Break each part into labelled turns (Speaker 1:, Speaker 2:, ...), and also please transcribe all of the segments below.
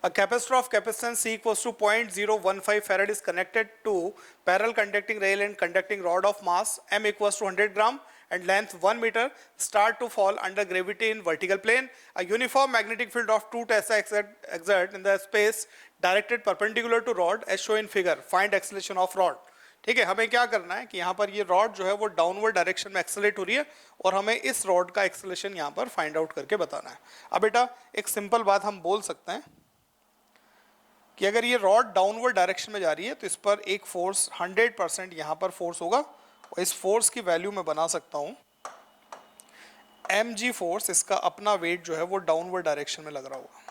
Speaker 1: A capacitor of capacitance C equals to 0.015 farad is connected to parallel conducting rail and conducting rod of mass m equals to 100 gram and length 1 meter start to fall under gravity in vertical plane. A uniform magnetic field of 2 Tesla exert in the space directed perpendicular to rod as shown in figure. Find acceleration of rod. ठीक है, हमें क्या करना है कि यहाँ पर ये रॉड जो है वो डाउनवर्ड डायरेक्शन में एक्सेलरेट हो रही है और हमें इस रॉड का एक्सेलरेशन यहाँ पर फाइंड आउट करके बताना है. अब बेटा एक सिंपल बात हम बोल सकते हैं कि अगर ये रॉड डाउनवर्ड डायरेक्शन में जा रही है तो इस पर एक फोर्स 100% यहाँ पर फोर्स होगा और इस फोर्स की वैल्यू मैं बना सकता हूँ mg फोर्स. इसका अपना वेट जो है वो डाउनवर्ड डायरेक्शन में लग रहा होगा.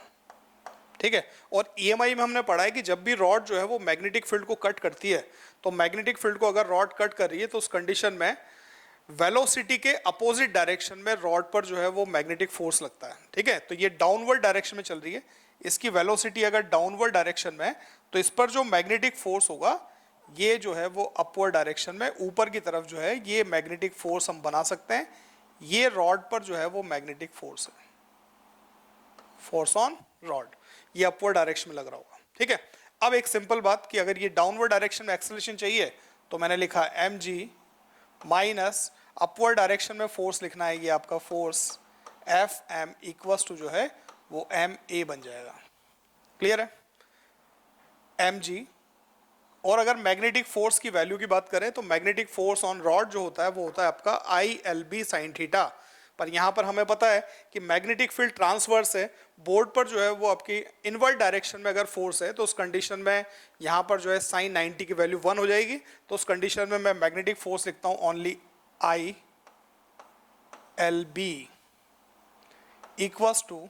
Speaker 1: ठीक है, और EMI में हमने पढ़ा है कि जब भी रॉड जो है वो मैग्नेटिक फील्ड को कट करती है तो मैग्नेटिक फील्ड को अगर रॉड कट कर रही है तो उस कंडीशन में वेलोसिटी के अपोजिट डायरेक्शन में रॉड पर जो है वो मैग्नेटिक फोर्स लगता है. ठीक है, तो ये डाउनवर्ड डायरेक्शन में चल रही है, इसकी वेलोसिटी अगर डाउनवर्ड डायरेक्शन में है तो इस पर जो मैग्नेटिक फोर्स होगा ये जो है वो अपवर्ड डायरेक्शन में ऊपर की तरफ जो है ये मैग्नेटिक फोर्स हम बना सकते हैं. ये रॉड पर जो है वो मैग्नेटिक फोर्स है, फोर्स ऑन रॉड, ये अपवर्ड डायरेक्शन में लग रहा होगा. ठीक है, अब एक सिंपल बात कि अगर ये डाउनवर्ड डायरेक्शन में एक्सेलरेशन चाहिए तो मैंने लिखा mg माइनस अपवर्ड डायरेक्शन में फोर्स लिखना है ये आपका फोर्स Fm इक्वल्स टू जो है वो ma बन जाएगा. क्लियर है, mg. और अगर मैग्नेटिक फोर्स की वैल्यू की बात करें तो मैग्नेटिक फोर्स ऑन रॉड जो होता है वो होता है आपका ILB sin थीटा. पर यहाँ पर हमें पता है कि मैग्नेटिक फील्ड ट्रांसवर्स है, बोर्ड पर जो है वो आपकी इनवर्ट डायरेक्शन में अगर फोर्स है तो उस कंडीशन में यहाँ पर जो है साइन 90 की वैल्यू 1 हो जाएगी. तो उस कंडीशन में मैं मैग्नेटिक फोर्स लिखता हूँ only ILB equals to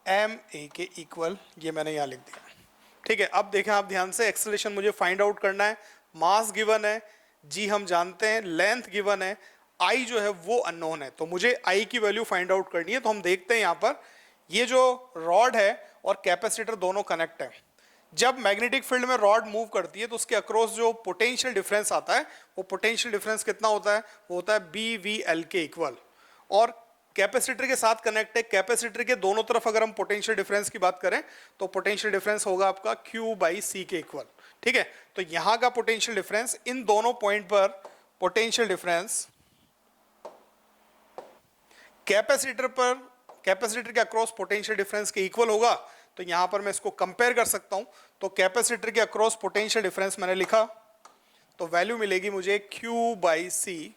Speaker 1: MA के इक्वल, ये मैंने यहाँ लिख दिया. ठीक है, अब देखें आप ध्यान से, एक्सेलरेशन मुझे फाइंड आउट करना है, मास गिवन है, जी हम जानते हैं, लेंथ गिवन है, आई जो है वो अननोन है, तो मुझे आई की वैल्यू फाइंड आउट करनी है. तो हम देखते हैं यहाँ पर ये जो रॉड है और कैपेसिटर दोनों कनेक्ट है. जब मैग्नेटिक फील्ड में रॉड मूव करती है तो उसके अक्रॉस जो पोटेंशियल डिफरेंस आता है वो पोटेंशियल डिफरेंस कितना होता है, वो होता है BVL के इक्वल. और कैपेसिटर के साथ कनेक्ट है, कैपेसिटर के दोनों तरफ अगर हम पोटेंशियल डिफरेंस की बात करें तो पोटेंशियल डिफरेंस होगा आपका Q/C के इक्वल. ठीक है, तो यहाँ का पोटेंशियल डिफरेंस इन दोनों पॉइंट पर पोटेंशियल डिफरेंस कैपेसिटर के अक्रॉस पोटेंशियल डिफरेंस के इक्वल होगा. तो यहां पर मैं इसको कंपेयर कर सकता हूं. तो कैपेसिटर के अक्रॉस पोटेंशियल डिफरेंस मैंने लिखा तो वैल्यू मिलेगी मुझे Q/C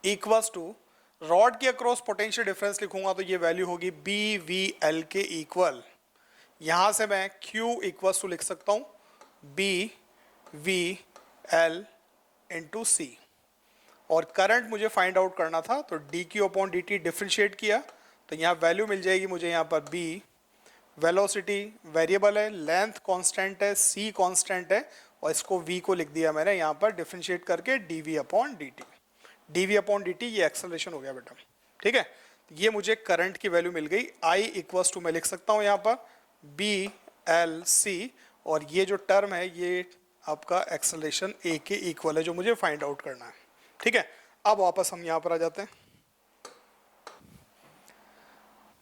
Speaker 1: इक्वल्स टू, रॉड के अक्रॉस पोटेंशियल डिफरेंस लिखूंगा तो ये वैल्यू होगी BVL के इक्वल. यहां से मैं Q इक्वल्स टू लिख सकता हूं BVL इंटू C. और करंट मुझे फाइंड आउट करना था तो dQ/dt डिफरेंशिएट किया तो यहाँ वैल्यू मिल जाएगी मुझे यहाँ पर B, वेलोसिटी वेरिएबल है, लेंथ कांस्टेंट है, C कांस्टेंट है और इसको V को लिख दिया मैंने यहाँ पर डिफरेंशिएट करके dV/dt. dV/dt ये एक्सेलरेशन हो गया बेटा. ठीक है, ये मुझे करंट की वैल्यू मिल गई. I इक्वल्स टू मैं लिख सकता हूँ यहाँ पर BLC और ये जो टर्म है ये आपका एक्सेलरेशन A के इक्वल है जो मुझे फाइंड आउट करना है. ठीक है, अब वापस हम यहां पर आ जाते हैं.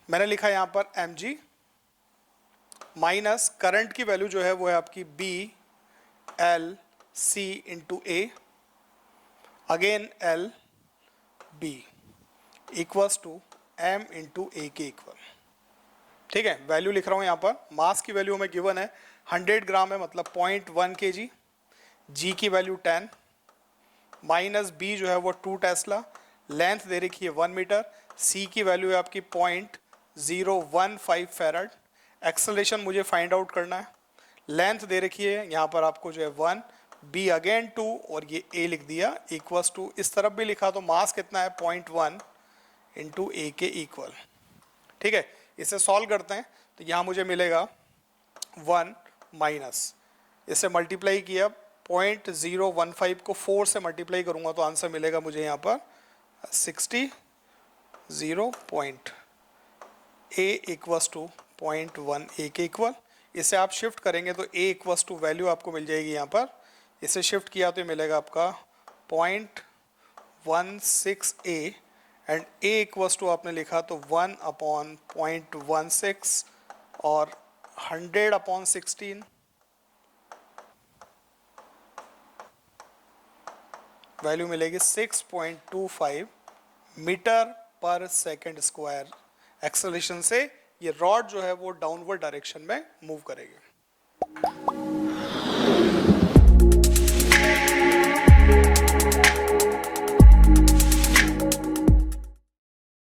Speaker 1: मैंने लिखा यहां पर mg माइनस करंट की वैल्यू जो है वो है आपकी BLC into A again LB equals to M into A के इक्वल. ठीक है, वैल्यू लिख रहा हूं यहां पर. मास की वैल्यू हमें गिवन है 100 ग्राम है मतलब 0.1 kg, G की वैल्यू 10 माइनस B जो है वो 2 टेस्ला, लेंथ दे रखी है 1 मीटर, C की वैल्यू है आपकी 0.015 फैराड. एक्सेलरेशन मुझे फाइंड आउट करना है, लेंथ दे रखी है यहाँ पर आपको जो है 1, B अगेन 2 और ये A लिख दिया इक्वल्स टू, इस तरफ भी लिखा तो मास कितना है 0.1 इंटू A के इक्वल. ठीक है, इसे सॉल्व करते हैं तो यहाँ मुझे मिलेगा 1 माइनस, इसे मल्टीप्लाई किया 0.015 को 4 से मल्टीप्लाई करूंगा तो आंसर मिलेगा मुझे यहाँ पर 60 A इक्वल्स टू 0.1 A के इक्वल. इसे आप शिफ्ट करेंगे तो A इक्वल्स टू वैल्यू आपको मिल जाएगी यहाँ पर, इसे शिफ्ट किया तो मिलेगा आपका 0.16 A and A equals to आपने लिखा तो 1/0.16 और 100/16 वैल्यू मिलेगी 6.25 मीटर पर सेकंड स्क्वायर एक्सेलरेशन से ये रॉड जो है वो डाउनवर्ड डायरेक्शन में मूव करेगी।